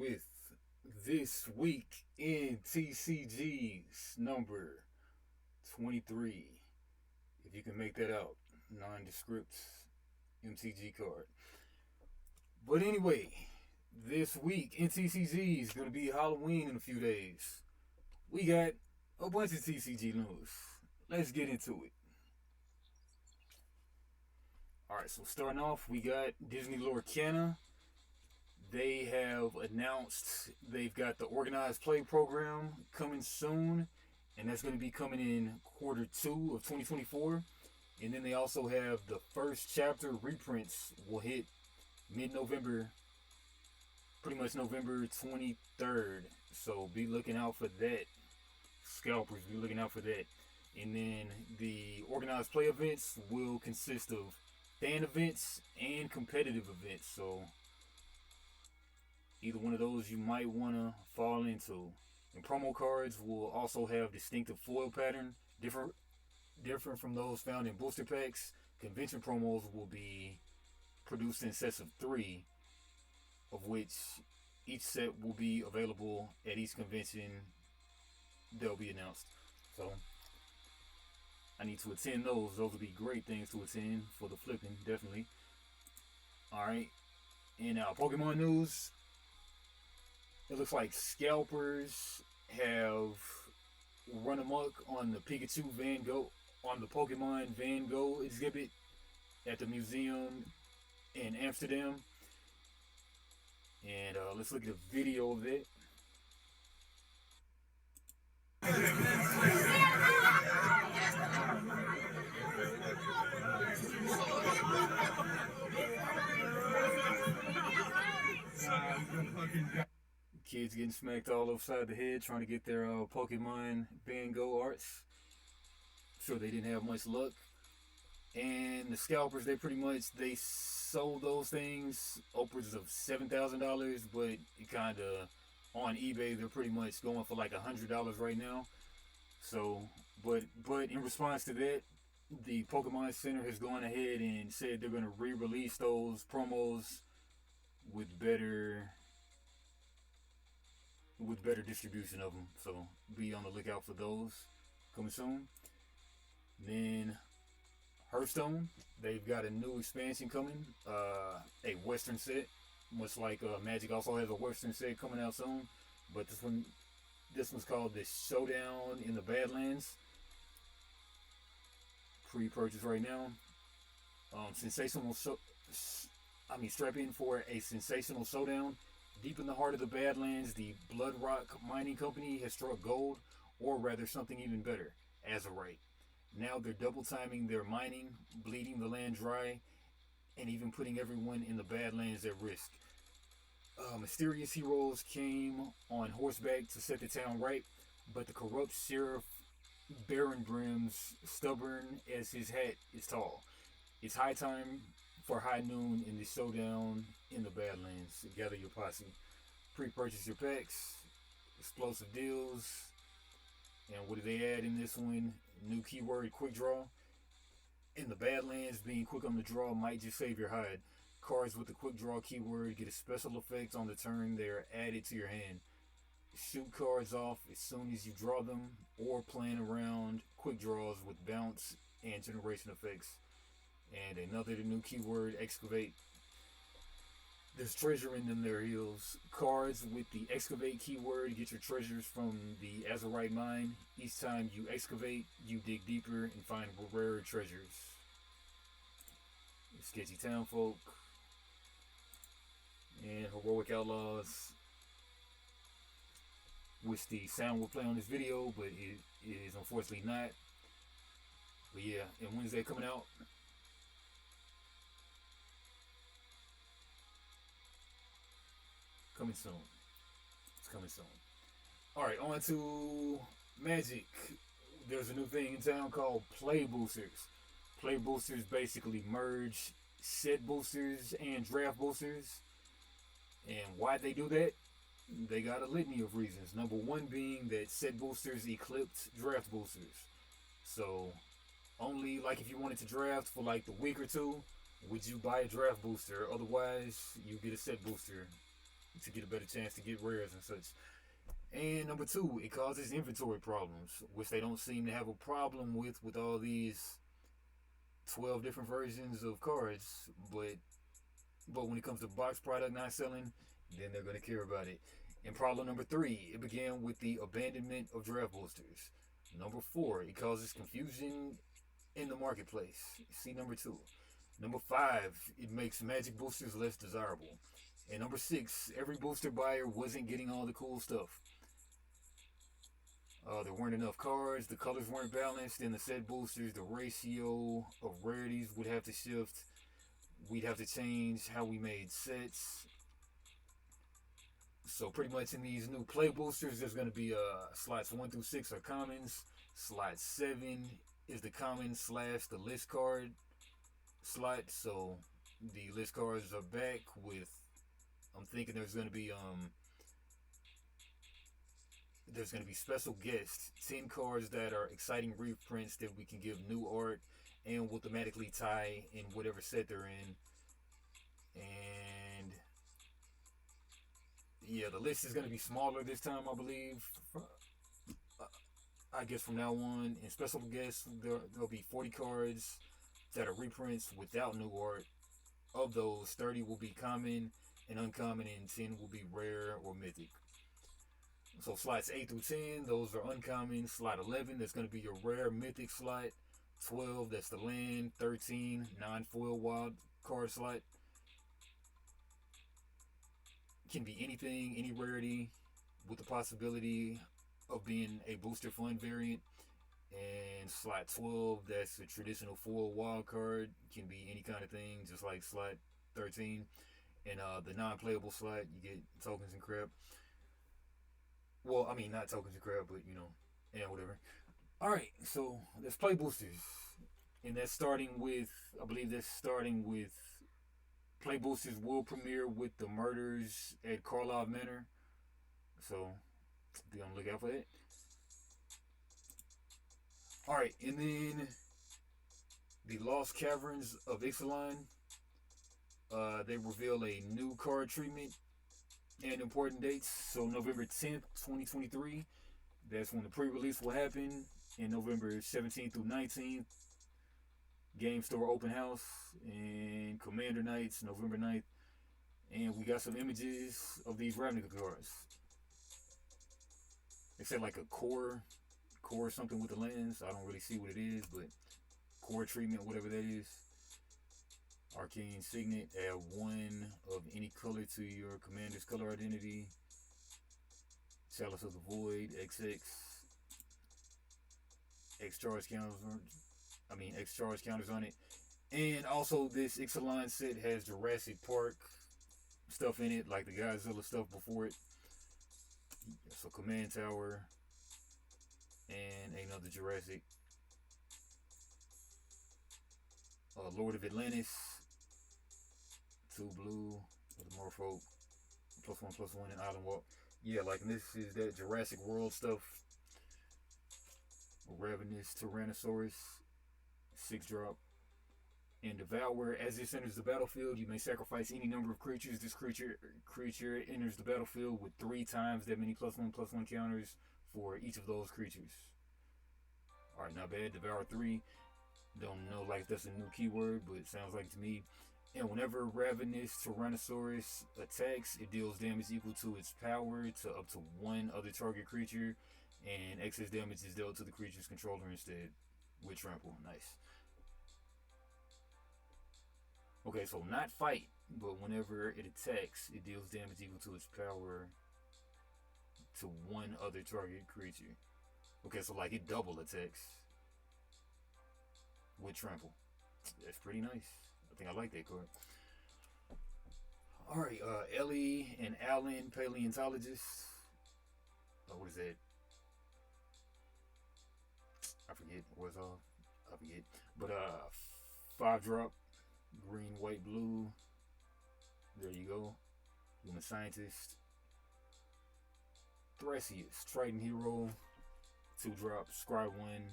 with This Week in TCGS number 23. If you can make that out, nondescript MTG card. But anyway, this week in TCG is going to be Halloween in a few days. We got a bunch of TCG news. Let's get into it. Alright, so starting off, we got Disney Lorcana. They have announced they've got the organized play program coming soon, and that's going to be coming in Q2 of 2024. And then they also have the first chapter reprints will hit mid-November, pretty much November 23rd. So be looking out for that. Scalpers, be looking out for that. And then the organized play events will consist of fan events and competitive events. So either one of those you might want to fall into. And promo cards will also have distinctive foil pattern, different from those found in booster packs. Convention promos will be produced in sets of 3, of which each set will be available at each convention they'll be announced. So I need to attend those. Those will be great things to attend for the flipping, definitely. Alright, in Pokemon news, it looks like scalpers have run amok on the Pikachu Van Gogh, on the Pokemon Van Gogh exhibit at the museum in Amsterdam. And let's look at a video of that. Kids getting smacked all upside the head trying to get their Pokemon Van Gogh arts. Sure, they didn't have much luck. And the scalpers, they sold those things upwards of $7,000, but it kind of on eBay they're pretty much going for like $100 right now. So, but in response to that, the Pokemon Center has gone ahead and said they're going to re-release those promos with better distribution of them. So be on the lookout for those coming soon. Then Hearthstone, they've got a new expansion coming, a Western set, much like Magic also has a Western set coming out soon. But this one's called the Showdown in the Badlands. Pre-purchase right now. Strap in for a sensational showdown. Deep in the heart of the Badlands, the Blood Rock Mining Company has struck gold, or rather something even better, azurite. Now they're double timing their mining, bleeding the land dry, and even putting everyone in the Badlands at risk. Mysterious heroes came on horseback to set the town right, but the corrupt sheriff Baron Brim's stubborn as his hat is tall. It's high time for high noon in the showdown in the Badlands. Gather your posse. Pre-purchase your packs. Explosive deals. And what do they add in this one? New keyword, quick draw. In the Badlands, being quick on the draw might just save your hide. Cards with the quick draw keyword get a special effect on the turn they are added to your hand. Shoot cards off as soon as you draw them, or plan around quick draws with bounce and generation effects. And another new keyword, excavate. There's treasure in them their heels. Cards with the excavate keyword get your treasures from the azurite mine. Each time you excavate, you dig deeper and find rarer treasures. Sketchy Townfolk and Heroic Outlaws. Wish the sound would play on this video, but it is unfortunately not. But yeah, and when's that coming out? Coming soon. It's coming soon. Alright, on to Magic. There's a new thing in town called Play Boosters. Play Boosters basically merge set boosters and draft boosters. And why they do that? They got a litany of reasons. Number one being that set boosters eclipse draft boosters. So only like if you wanted to draft for like the week or two, would you buy a draft booster? Otherwise, you get a set booster to get a better chance to get rares and such. And number two, it causes inventory problems, which they don't seem to have a problem with all these 12 different versions of cards. But when it comes to box product not selling, then they're going to care about it. And problem number three, it began with the abandonment of draft boosters. Number four, it causes confusion in the marketplace. See number two. Number five, it makes magic boosters less desirable. And number six, every booster buyer wasn't getting all the cool stuff. There weren't enough cards, the colors weren't balanced in the set boosters, the ratio of rarities would have to shift. We'd have to change how we made sets. So pretty much in these new play boosters, there's going to be slots 1 through 6 are commons. Slot 7 is the common / the list card slot. So the list cards are back with, I'm thinking there's going to be special guests, 10 cards that are exciting reprints that we can give new art and will thematically tie in whatever set they're in. And yeah, the list is going to be smaller this time, I believe. I guess from now on, in special guests, there'll be 40 cards that are reprints without new art. Of those, 30 will be common and uncommon, and 10 will be rare or mythic. So slots 8 through 10, those are uncommon. Slot 11, that's going to be your rare mythic slot. 12, that's the land. 13, non-foil wild card slot. Can be anything, any rarity, with the possibility of being a booster fun variant. And slot 12, that's a traditional foil wild card. Can be any kind of thing, just like slot 13. And the non-playable slot, you get tokens and crap. Well, I mean, not tokens and crap, but and whatever. Alright, so let's play boosters. And that's starting with, I believe that's starting with, play boosters will premiere with the murders at Carlisle Manor. So, be on the lookout for that. Alright, and then the Lost Caverns of Ixalan. They reveal a new card treatment and important dates. So November 10th, 2023. That's when the pre-release will happen. And November 17th through 19th. Game Store Open House. And Commander Nights, November 9th. And we got some images of these Ravnica cards. They said like a core something with the lens. I don't really see what it is, but core treatment, whatever that is. Arcane Signet, add 1 of any color to your commander's color identity. Chalice of the Void, XX. X charge counters on it. And also this Ixalan set has Jurassic Park stuff in it, like the Godzilla stuff before it. So Command Tower and another Jurassic. Lord of Atlantis. 2 blue with a Morpho. +1/+1 and Island Walk. Yeah, like this is that Jurassic World stuff. Ravenous Tyrannosaurus. 6-drop. And Devour. As this enters the battlefield, you may sacrifice any number of creatures. This creature enters the battlefield with 3 times that many +1/+1 counters for each of those creatures. Alright, not bad. Devour 3. Don't know like that's a new keyword, but it sounds like to me. And whenever Ravenous Tyrannosaurus attacks, it deals damage equal to its power to up to 1 other target creature, and excess damage is dealt to the creature's controller instead with trample. Nice. Okay, so not fight, but whenever it attacks, it deals damage equal to its power to 1 other target creature. Okay, so like it double attacks with trample. That's pretty nice. I think I like that card. Alright, Ellie and Alan, paleontologists. What is that? I forget. What's off? I forget. But 5-drop, green, white, blue. There you go. Human scientist. Thracius, Triton hero. 2-drop, scry 1.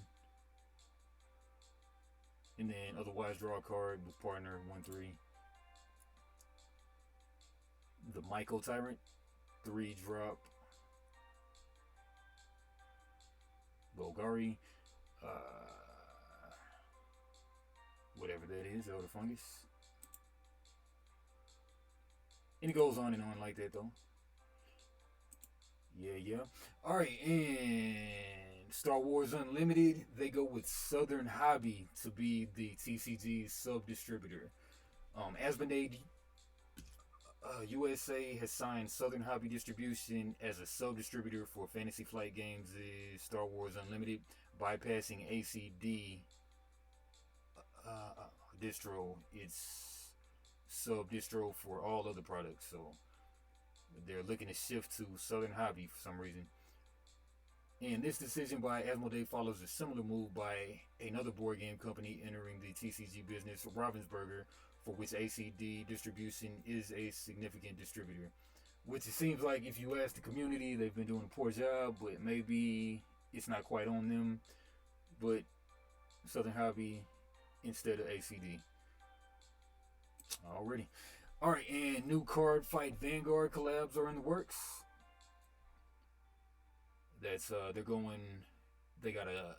And then otherwise draw a card with partner 1/3. The Myco Tyrant, 3-drop Golgari, whatever that is, Elder Fungus. And it goes on and on like that, though. Yeah. Alright, and Star Wars Unlimited, they go with Southern Hobby to be the TCG's sub-distributor. Asmodee USA has signed Southern Hobby Distribution as a sub-distributor for Fantasy Flight Games' Star Wars Unlimited, bypassing ACD distro. It's sub-distro for all other products, so they're looking to shift to Southern Hobby for some reason. And this decision by Asmodee follows a similar move by another board game company entering the TCG business, Ravensburger, for which ACD Distribution is a significant distributor. Which it seems like, if you ask the community, they've been doing a poor job, but maybe it's not quite on them. But Southern Hobby instead of ACD. Already. Alright, and new Card Fight Vanguard collabs are in the works. That's they got a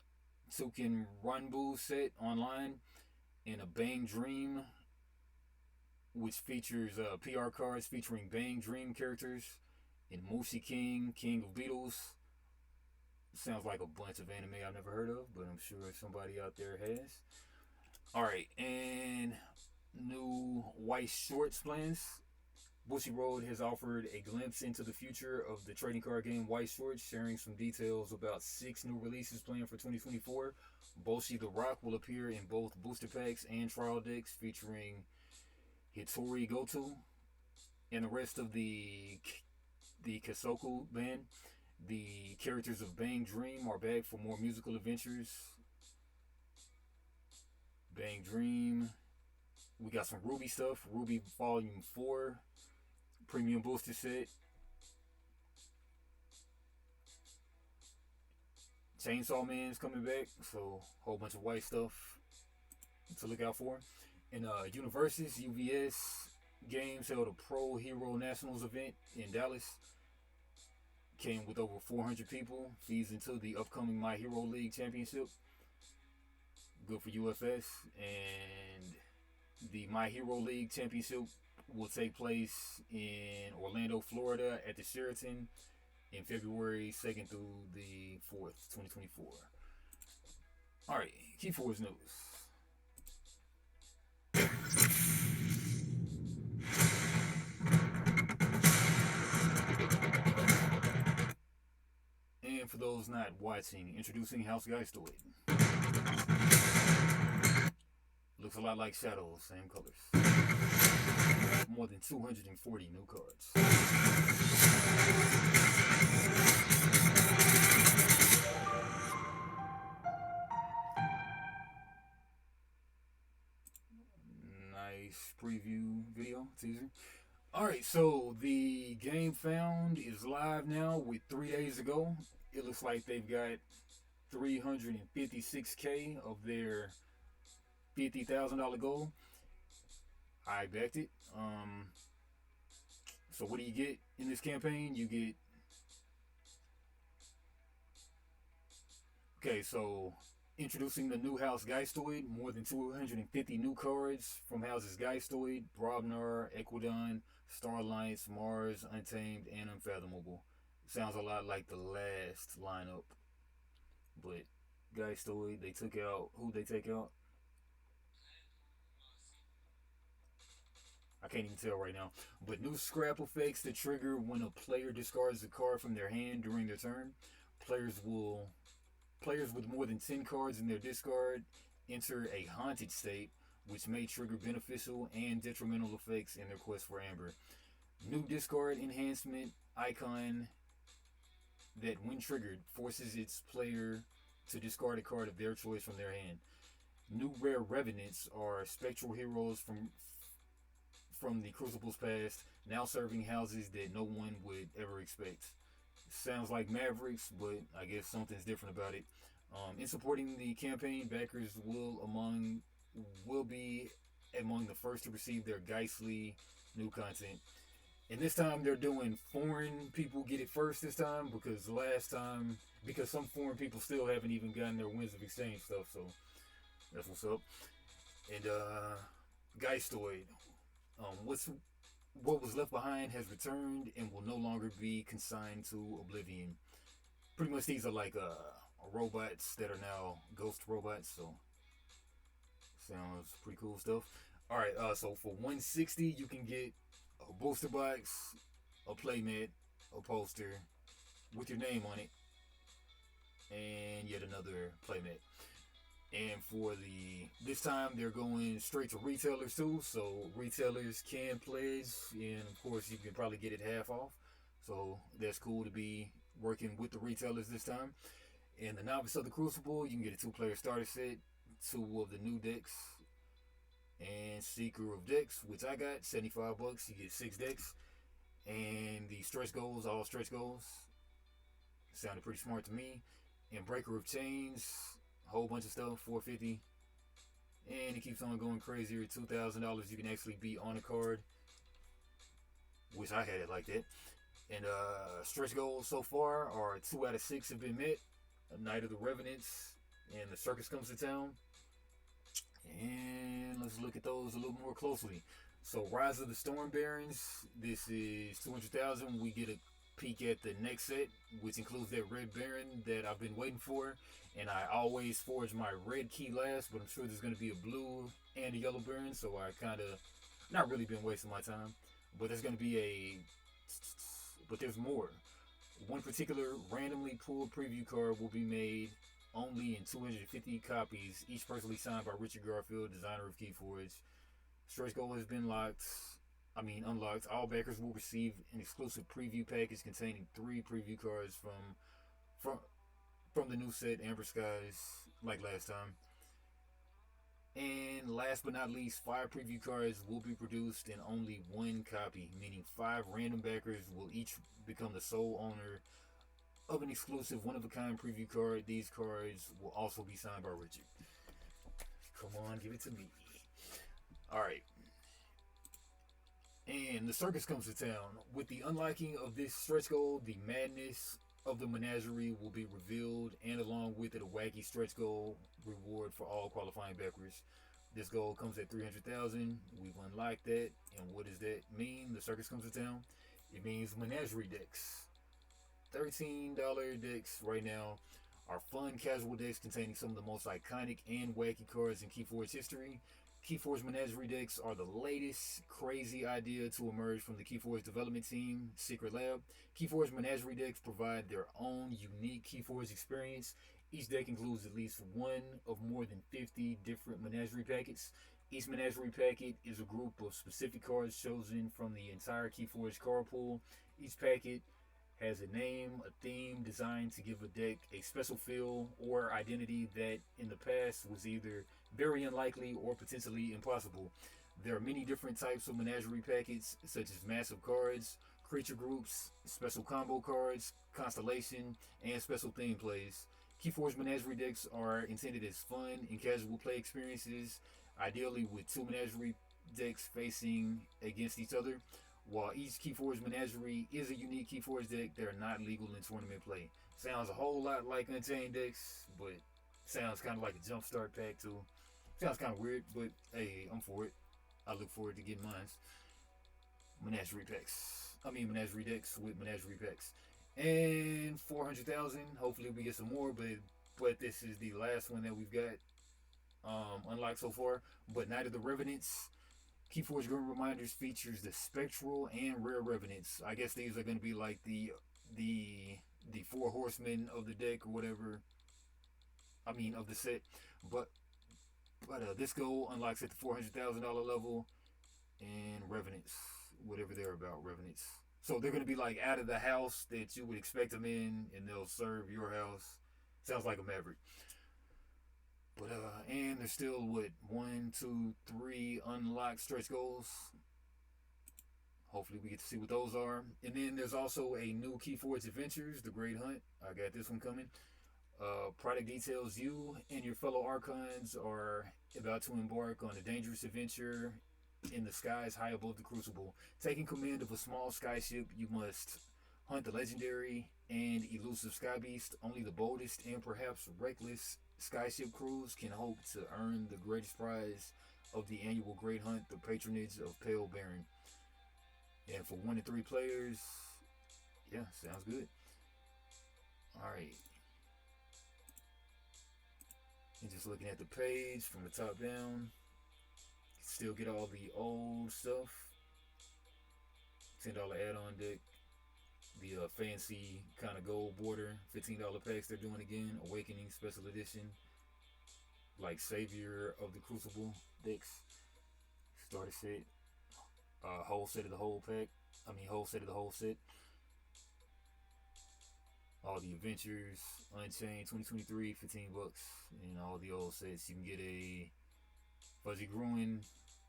Toucan Ranbu set online and a Bang Dream, which features PR cards featuring Bang Dream characters, and Mushi King, King of Beetles. Sounds like a bunch of anime I've never heard of, but I'm sure somebody out there has. Alright, and new White Shorts plans. Bushiroad has offered a glimpse into the future of the trading card game White Shorts, sharing some details about 6 new releases planned for 2024. Boshi the Rock will appear in both booster packs and trial decks, featuring Hitori Goto and the rest of the Kasoku band. The characters of Bang Dream are back for more musical adventures. Bang Dream. We got some Ruby stuff. Ruby Volume 4. Premium booster set. Chainsaw Man's coming back. So, whole bunch of white stuff to look out for. And Universes, UVS Games held a Pro Hero Nationals event in Dallas. Came with over 400 people. Feeds into the upcoming My Hero League Championship. Good for UFS. And the My Hero League Championship will take place in Orlando, Florida at the Sheraton in February 2nd through the 4th, 2024. Alright, KeyForge news. And for those not watching, introducing House Geistoid. Looks a lot like Shadows, same colors. More than 240 new cards. Nice preview video, teaser. Alright, so the game found is live now with 3 days ago. It looks like they've got 356K of their $50,000 goal. I backed it. So what do you get in this campaign? You get... Okay, so introducing the new House Geistoid. More than 250 new cards from Houses Geistoid, Brobnar, Equidon, Starlights, Mars, Untamed, and Unfathomable. Sounds a lot like the last lineup. But Geistoid, they took out... Who'd they take out? I can't even tell right now. But new scrap effects that trigger when a player discards a card from their hand during their turn. Players with more than 10 cards in their discard enter a haunted state, which may trigger beneficial and detrimental effects in their quest for Amber. New discard enhancement icon that, when triggered, forces its player to discard a card of their choice from their hand. New rare revenants are spectral heroes from the Crucible's past, now serving houses that no one would ever expect. Sounds like Mavericks, but I guess something's different about it. In supporting the campaign, backers will be among the first to receive their Geistly new content. And this time they're doing foreign people get it first this time, because last time, because some foreign people still haven't even gotten their Winds of Exchange stuff, so that's what's up. And Geistoid, what was left behind has returned and will no longer be consigned to oblivion. Pretty much these are like robots that are now ghost robots, so sounds pretty cool stuff. All right, so for 160 you can get a booster box, a playmat, a poster with your name on it, and yet another playmat. And for this time they're going straight to retailers too, so retailers can pledge, and of course you can probably get it half off. So that's cool to be working with the retailers this time. And the Novice of the Crucible, you can get a 2-player starter set, 2 of the new decks, and Seeker of Decks, which I got, $75. You get 6 decks, and the stretch goals, all stretch goals, sounded pretty smart to me. And Breaker of Chains, whole bunch of stuff, $450, and it keeps on going crazier. $2,000 you can actually be on a card. Wish I had it like that. And stretch goals so far are 2 out of 6 have been met. A Night of the Revenants and the Circus Comes to Town. And let's look at those a little more closely. So Rise of the Storm Barons, this is 200,000. We get a peek at the next set, which includes that red Baron that I've been waiting for. And I always forge my red key last, but I'm sure there's going to be a blue and a yellow Baron, so I kind of not really been wasting my time. But there's going to be but there's more. One particular randomly pulled preview card will be made only in 250 copies, each personally signed by Richard Garfield, designer of KeyForge. Stretch goal has been unlocked. All backers will receive an exclusive preview package containing 3 preview cards from the new set, Amber Skies, like last time. And last but not least, 5 preview cards will be produced in only 1 copy, meaning 5 random backers will each become the sole owner of an exclusive one-of-a-kind preview card. These cards will also be signed by Richard. Come on, give it to me. Alright. And the Circus Comes to Town. With the unlocking of this stretch goal, the madness of the Menagerie will be revealed, and along with it, a wacky stretch goal reward for all qualifying backers. This goal comes at 300,000. We've unlocked that, and what does that mean? The Circus Comes to Town. It means Menagerie decks. $13 decks right now are fun casual decks containing some of the most iconic and wacky cards in KeyForge history. KeyForge Menagerie decks are the latest crazy idea to emerge from the KeyForge development team, Secret Lab. KeyForge Menagerie decks provide their own unique KeyForge experience. Each deck includes at least one of more than 50 different Menagerie packets. Each Menagerie packet is a group of specific cards chosen from the entire KeyForge card pool. Each packet has a name, a theme designed to give a deck a special feel or identity that in the past was either very unlikely or potentially impossible. There are many different types of Menagerie packets, such as massive cards, creature groups, special combo cards, constellation, and special theme plays. KeyForge Menagerie decks are intended as fun and casual play experiences, ideally with 2 Menagerie decks facing against each other. While each KeyForge Menagerie is a unique KeyForge deck, they're not legal in tournament play. Sounds a whole lot like Unchained decks, but sounds kind of like a Jumpstart pack too. Sounds kind of weird, but hey, I'm for it. I look forward to getting mine. Menagerie decks with Menagerie packs. And 400,000. Hopefully we get some more, but this is the last one that we've got unlocked so far. But Night of the Revenants. KeyForge Grim Reminders features the Spectral and Rare Revenants. I guess these are going to be like the 4 horsemen of the deck or whatever. Of the set. But this goal unlocks at the $400,000 level, and Revenants, whatever they're about, Revenants. So they're going to be like out of the house that you would expect them in, and they'll serve your house. Sounds like a Maverick. But and there's still 1, 2, 3 unlocked stretch goals. Hopefully we get to see what those are. And then there's also a new KeyForge Adventures, The Great Hunt. I got this one coming. Product details: you and your fellow Archons are about to embark on a dangerous adventure in the skies high above the crucible. Taking command of a small skyship, you must hunt the legendary and elusive sky beast. Only the boldest and perhaps reckless skyship crews can hope to earn the greatest prize of the annual Great Hunt, the patronage of Pale Baron. And for 1 to 3 players, yeah, sounds good. Alright. And just looking at the page from the top down, still get all the old stuff. $10 add-on deck. The fancy kind of gold border, $15 packs they're doing again. Awakening Special Edition. Like Savior of the Crucible decks. Starter set. Whole set of the whole pack. Whole set of the whole set. All the Adventures, Unchained 2023, $15. And all the old sets. You can get a Fuzzy Gruin.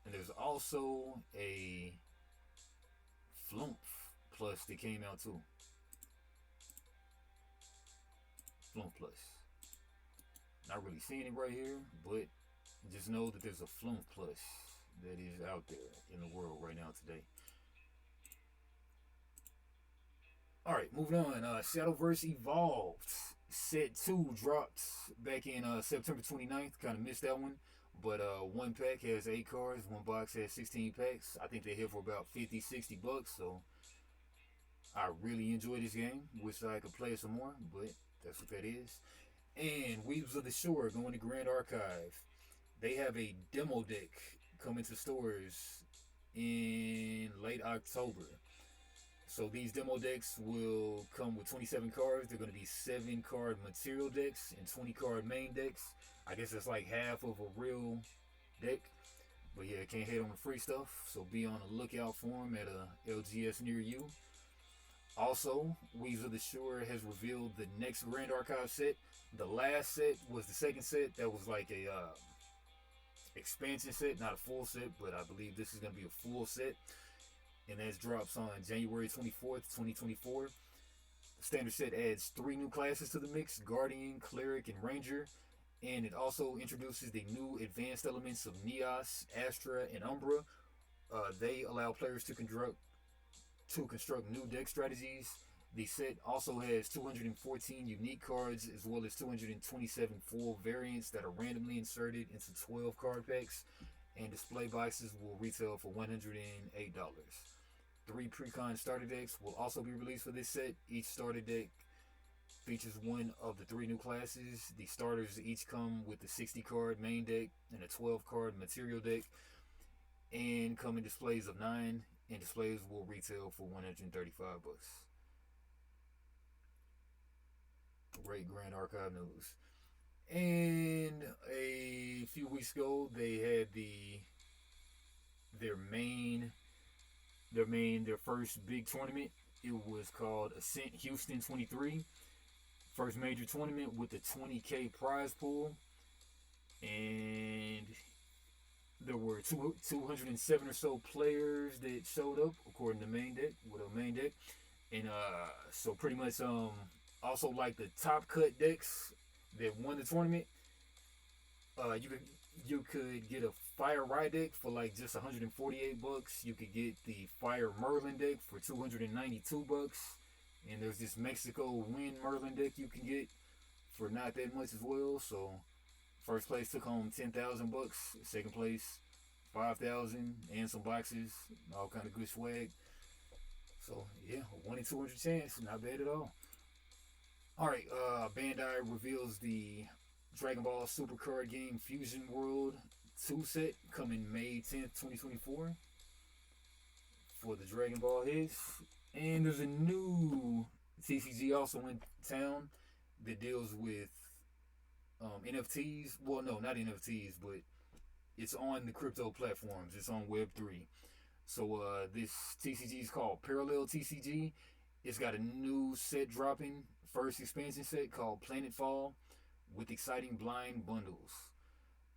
And there's also a Flumph Plus that came out too. Flumph Plus. Not really seeing it right here, but just know that there's a Flumph Plus that is out there in the world right now today. Alright, moving on. Shadowverse Evolved. Set 2 dropped back in September 29th. Kind of missed that one. But one pack has 8 cards. One box has 16 packs. I think they hit for about $50-$60. So I really enjoy this game. Wish I could play it some more, but that's what that is. And Weaves of the Shore going to Grand Archive. They have a demo deck coming to stores in late October. So these demo decks will come with 27 cards. They're going to be 7 card material decks and 20 card main decks. I guess that's like half of a real deck. But yeah, can't hate on the free stuff. So be on the lookout for them at a LGS near you. Also, Weaves of the Shore has revealed the next Grand Archive set. The last set was the second set. That was like a expansion set, not a full set, but I believe this is going to be a full set. And that drops on January 24th, 2024. The standard set adds 3 new classes to the mix: Guardian, Cleric, and Ranger. And it also introduces the new advanced elements of Neos, Astra, and Umbra. They allow players to construct new deck strategies. The set also has 214 unique cards as well as 227 full variants that are randomly inserted into 12 card packs, and display boxes will retail for $108. 3 pre-con starter decks will also be released for this set. Each starter deck features one of the 3 new classes. The starters each come with a 60 card main deck and a 12 card material deck, and come in displays of 9, and displays will retail for $135. Great Grand Archive news. And a few weeks ago, they had their first big tournament. It was called Ascent Houston 23. First major tournament with the 20K prize pool. And there were 207 or so players that showed up, according to main deck, with a main deck. And so pretty much also like the top cut decks that won the tournament, you could get a Fire Ride deck for like just $148. You could get the Fire Merlin deck for $292. And there's this Mexico Wind Merlin deck you can get for not that much as well. So first place took home $10,000. Second place $5,000 and some boxes, all kind of good swag. So yeah, 1 in 200 chance, not bad at all. Alright, Bandai reveals the Dragon Ball Super Card Game Fusion World 2 set coming May 10th, 2024 for the Dragon Ball heads. And there's a new TCG also in town that deals with NFTs. Well, no, not NFTs, but it's on the crypto platforms. It's on Web3. So this TCG is called Parallel TCG. It's got a new set dropping, first expansion set called Planetfall, with exciting blind bundles.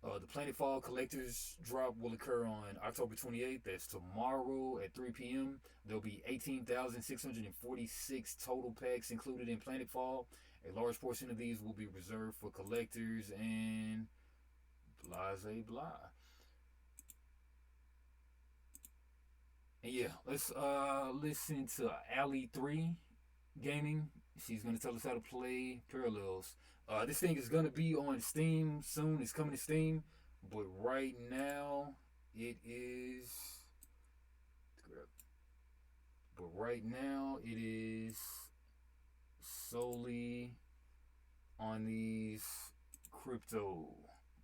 The Planetfall Collector's Drop will occur on October 28th. That's tomorrow at 3 p.m. There'll be 18,646 total packs included in Planetfall. A large portion of these will be reserved for collectors and blah. Yeah, let's listen to Ali 3 Gaming. She's gonna tell us how to play Parallels. This thing is gonna be on Steam soon. It's coming to Steam, but right now it is. But right now it is solely on these crypto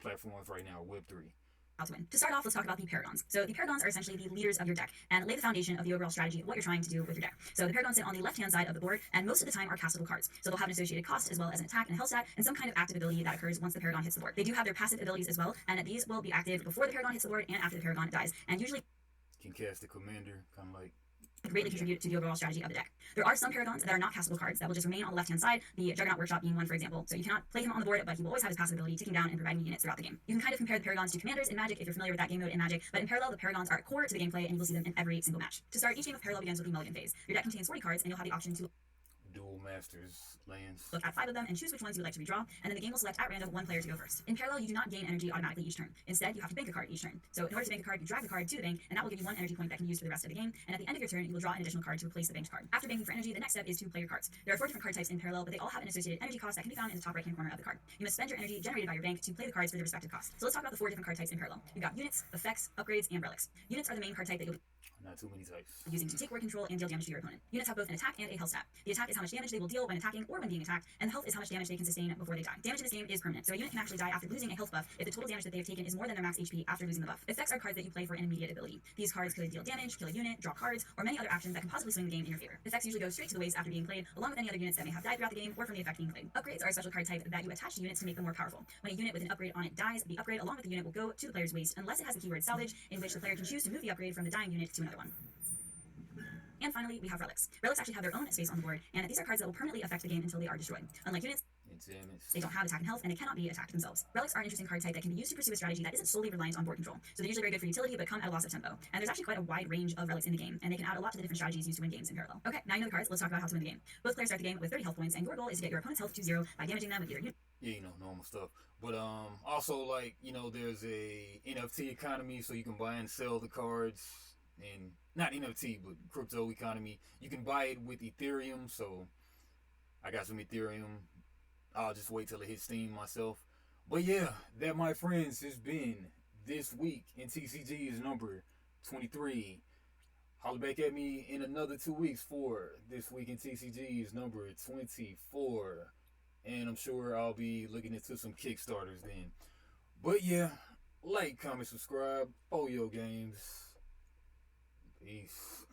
platforms right now. Web3. How to win. To start off, let's talk about the paragons. So the paragons are essentially the leaders of your deck and lay the foundation of the overall strategy of what you're trying to do with your deck. So the paragons sit on the left-hand side of the board, and most of the time are castable cards. So they'll have an associated cost as well as an attack and a health stat, and some kind of active ability that occurs once the paragon hits the board. They do have their passive abilities as well, and these will be active before the paragon hits the board and after the paragon dies, and usually can cast the commander, kind of like greatly contribute to the overall strategy of the deck. There are some paragons that are not castable cards that will just remain on the left-hand side, the Juggernaut Workshop being one, for example. So you cannot play him on the board, but he will always have his passive ability ticking down and providing units throughout the game. You can kind of compare the paragons to commanders in Magic if you're familiar with that game mode in Magic, but in Parallel, the paragons are core to the gameplay, and you will see them in every single match. To start, each game of Parallel begins with the Mulligan phase. Your deck contains 40 cards, and you'll have the option to dual masters lands. Look at 5 of them and choose which ones you would like to redraw, and then the game will select at random one player to go first. In Parallel, you do not gain energy automatically each turn. Instead, you have to bank a card each turn. So in order to bank a card, you drag the card to the bank, and that will give you 1 energy point that can be used for the rest of the game, and at the end of your turn, you will draw an additional card to replace the banked card. After banking for energy, the next step is to play your cards. There are 4 different card types in Parallel, but they all have an associated energy cost that can be found in the top right-hand corner of the card. You must spend your energy generated by your bank to play the cards for their respective costs. So let's talk about the 4 different card types in Parallel. You've got units, effects, upgrades, and relics. Units are the main card type that you'll not too many types. Using to take word control and deal damage to your opponent. Units have both an attack and a health stat. The attack is how much damage they will deal when attacking or when being attacked, and the health is how much damage they can sustain before they die. Damage in this game is permanent, so a unit can actually die after losing a health buff if the total damage that they have taken is more than their max HP after losing the buff. Effects are cards that you play for an immediate ability. These cards could deal damage, kill a unit, draw cards, or many other actions that can possibly swing the game in your favor. Effects usually go straight to the waste after being played, along with any other units that may have died throughout the game or from the effect being played. Upgrades are a special card type that you attach to units to make them more powerful. When a unit with an upgrade on it dies, the upgrade along with the unit will go to the player's waste unless it has the keyword salvage, in which the player can choose to move the upgrade from the dying unit to another one. And finally, we have relics. Relics actually have their own space on the board, and these are cards that will permanently affect the game until they are destroyed. Unlike units, they don't have attack and health, and they cannot be attacked themselves. Relics are an interesting card type that can be used to pursue a strategy that isn't solely reliant on board control. So they're usually very good for utility, but come at a loss of tempo. And there's actually quite a wide range of relics in the game, and they can add a lot to the different strategies used to win games in Parallel. Okay, now you know the cards, let's talk about how to win the game. Both players start the game with 30 health points, and your goal is to get your opponent's health to 0 by damaging them with either unit. Yeah, normal stuff. But also, like, there's a NFT economy, so you can buy and sell the cards. And not NFT, but crypto economy. You can buy it with Ethereum, so I got some Ethereum. I'll just wait till it hits Steam myself. But yeah, that, my friends, has been this week in TCG's number 23. Holler back at me in another 2 weeks for this week in TCG's number 24. And I'm sure I'll be looking into some Kickstarters then. But yeah, like, comment, subscribe, Oyo Games. Peace.